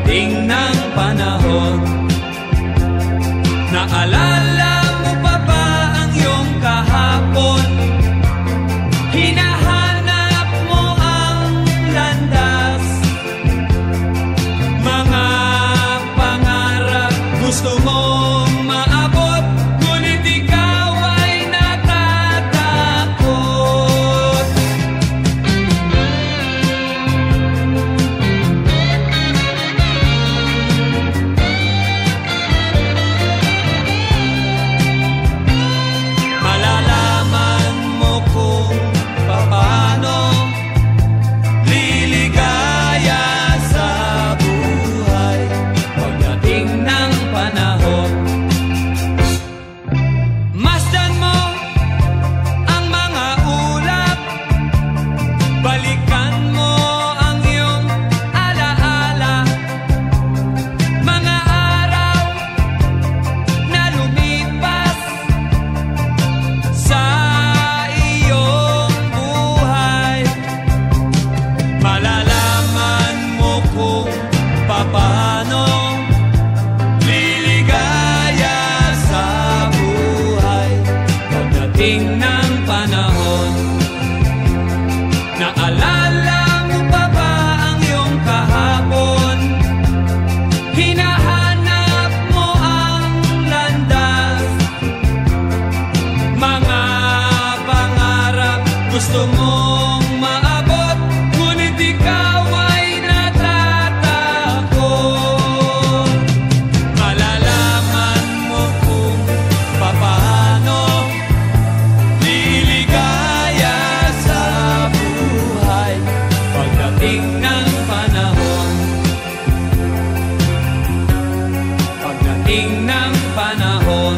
Pagdating ng panahon, naalala mo pa ba ang iyong kahapon? Hinahanap mo ang landas, mga pangarap gusto mong maabot, ngunit ikaw ay natatakot. Malalaman mo kung paano liligaya sa buhay pagdating ng panahon. Masdan mo ang mga ulap, balikan mo ang iyong alaala, mga araw na lumipas sa iyong buhay. Malalaman mo kung paano liligaya sa buhay pagdating ng panahon. Naalala mo pa ba ang iyong kahapon? Hinahanap mo ang landas, mga pangarap gusto mong maabot, ngunit ikaw ay natatakot. Malalaman mo kung paano liligaya sa buhay pagdating ng panahon. Pagdating ng panahon.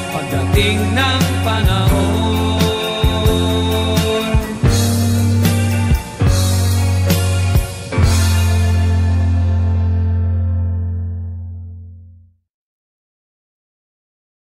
Pagdating ng panahon.